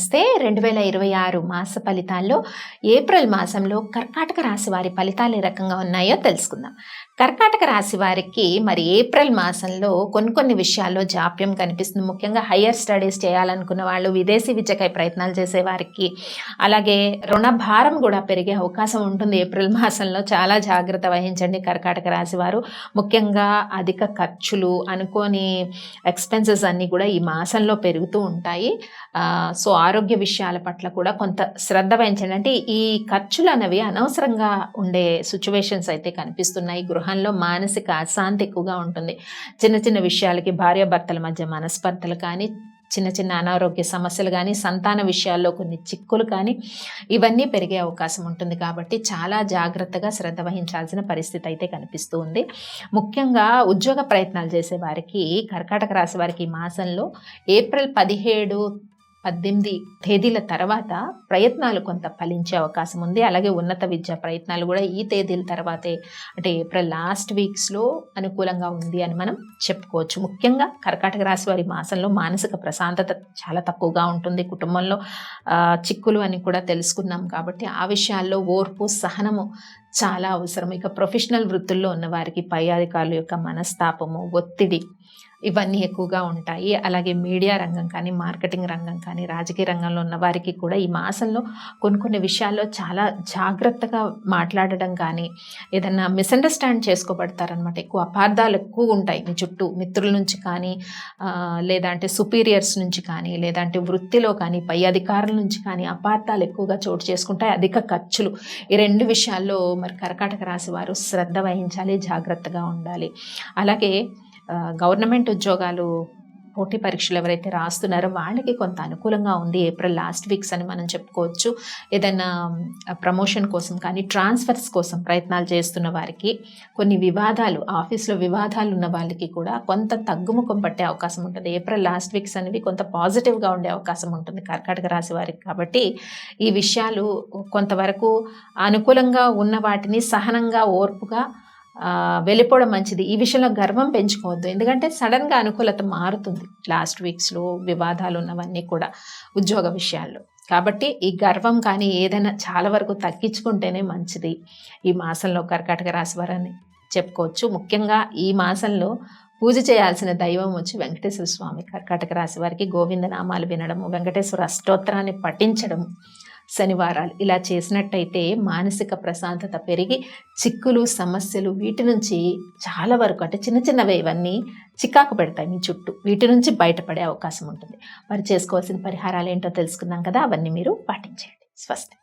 నమస్తే. 2026 మాస ఫలితాల్లో ఏప్రిల్ మాసంలో కర్కాటక రాశి వారి ఫలితాలు ఏ రకంగా ఉన్నాయో తెలుసుకుందాం. కర్కాటక రాశి వారికి మరి ఏప్రిల్ మాసంలో కొన్ని విషయాల్లో జాప్యం కనిపిస్తుంది. ముఖ్యంగా హయ్యర్ స్టడీస్ చేయాలనుకున్న వాళ్ళు, విదేశీ విద్యకై ప్రయత్నాలు చేసే వారికి, అలాగే రుణ భారం కూడా పెరిగే అవకాశం ఉంటుంది. ఏప్రిల్ మాసంలో చాలా జాగ్రత్త వహించండి కర్కాటక రాశి వారు. ముఖ్యంగా అధిక ఖర్చులు, అనుకోని ఎక్స్పెన్సెస్ అన్నీ కూడా ఈ మాసంలో పెరుగుతూ ఉంటాయి. సో ఆరోగ్య విషయాల పట్ల కూడా కొంత శ్రద్ధ వహించండి. అంటే ఈ ఖర్చులు అనేవి అనవసరంగా ఉండే సిచ్యువేషన్స్ అయితే కనిపిస్తున్నాయి. గృహంలో మానసిక అశాంతి ఎక్కువగా ఉంటుంది. చిన్న విషయాలకి భార్యాభర్తల మధ్య మనస్పర్ధలు కానీ, చిన్న అనారోగ్య సమస్యలు కానీ, సంతాన విషయాల్లో కొన్ని చిక్కులు కానీ, ఇవన్నీ పెరిగే అవకాశం ఉంటుంది. కాబట్టి చాలా జాగ్రత్తగా శ్రద్ధ వహించాల్సిన పరిస్థితి అయితే కనిపిస్తూ ఉంది. ముఖ్యంగా ఉద్యోగ ప్రయత్నాలు చేసే వారికి, కర్కాటక రాశి వారికి ఈ మాసంలో ఏప్రిల్ 17, 18 తేదీల తర్వాత ప్రయత్నాలు కొంత ఫలించే అవకాశం ఉంది. అలాగే ఉన్నత విద్యా ప్రయత్నాలు కూడా ఈ తేదీల తర్వాతే, అంటే ఏప్రిల్ లాస్ట్ వీక్స్లో అనుకూలంగా ఉంది అని మనం చెప్పుకోవచ్చు. ముఖ్యంగా కర్కాటక రాశి వారి మాసంలో మానసిక ప్రశాంతత చాలా తక్కువగా ఉంటుంది. కుటుంబంలో చిక్కులు అని కూడా తెలుసుకున్నాం కాబట్టి ఆ విషయాల్లో ఓర్పు, సహనము చాలా అవసరం. ఇక ప్రొఫెషనల్ వృత్తుల్లో ఉన్న వారికి పై అధికారుల యొక్క మనస్తాపము, ఒత్తిడి ఇవన్నీ ఎక్కువగా ఉంటాయి. అలాగే మీడియా రంగం కానీ, మార్కెటింగ్ రంగం కానీ, రాజకీయ రంగంలో ఉన్న వారికి కూడా ఈ మాసంలో కొన్ని విషయాల్లో చాలా జాగ్రత్తగా మాట్లాడడం కానీ, ఏదన్నా మిస్అండర్స్టాండ్ చేసుకోబడతారనమాట. ఎక్కువ అపార్థాలు ఎక్కువ ఉంటాయి మీ చుట్టూ, మిత్రుల నుంచి కానీ, లేదంటే సుపీరియర్స్ నుంచి కానీ, లేదంటే వృత్తిలో కానీ, పై అధికారుల నుంచి కానీ అపార్థాలు ఎక్కువగా చోటు చేసుకుంటాయి. అధిక ఖర్చులు, ఈ రెండు విషయాల్లో మరి కర్కాటక రాశి వారు శ్రద్ధ వహించాలి, జాగ్రత్తగా ఉండాలి. అలాగే గవర్నమెంట్ ఉద్యోగాలు, పోటీ పరీక్షలు ఎవరైతే రాస్తున్నారో వాళ్ళకి కొంత అనుకూలంగా ఉంది ఏప్రిల్ లాస్ట్ వీక్స్ అని మనం చెప్పుకోవచ్చు. ఏదైనా ప్రమోషన్ కోసం కానీ, ట్రాన్స్ఫర్స్ కోసం ప్రయత్నాలు చేస్తున్న వారికి, కొన్ని వివాదాలు, ఆఫీస్లో వివాదాలు ఉన్న వాళ్ళకి కూడా కొంత తగ్గుముఖం పట్టే అవకాశం ఉంటుంది. ఏప్రిల్ లాస్ట్ వీక్స్ అనేవి కొంత పాజిటివ్గా ఉండే అవకాశం ఉంటుంది కర్కాటక రాశి వారికి. కాబట్టి ఈ విషయాలు కొంతవరకు అనుకూలంగా ఉన్న వాటిని సహనంగా, ఓర్పుగా వెళ్ళిపోవడం మంచిది. ఈ విషయంలో గర్వం పెంచుకోవద్దు. ఎందుకంటే సడన్గా అనుకూలత మారుతుంది లాస్ట్ వీక్స్లో, వివాదాలు ఉన్నవన్నీ కూడా ఉద్యోగ విషయాల్లో. కాబట్టి ఈ గర్వం కానీ ఏదైనా చాలా వరకు తగ్గించుకుంటేనే మంచిది ఈ మాసంలో కర్కాటక రాశి వారని చెప్పుకోవచ్చు. ముఖ్యంగా ఈ మాసంలో పూజ చేయాల్సిన దైవం వచ్చి వెంకటేశ్వర స్వామి. కర్కాటక రాశి వారికి గోవిందనామాలు వినడము, వెంకటేశ్వర అష్టోత్తరాన్ని పఠించడం, శనివారాలు ఇలా చేసినట్టయితే మానసిక ప్రశాంతత పెరిగి చిక్కులు, సమస్యలు వీటి నుంచి చాలా వరకు, అంటే చిన్నవే ఇవన్నీ చికాకు పెడతాయి మీ చుట్టూ, వీటి నుంచి బయటపడే అవకాశం ఉంటుంది. మరి చేసుకోవాల్సిన పరిహారాలు ఏంటో తెలుసుకున్నాం కదా, అవన్నీ మీరు పాటించండి. స్వస్తి.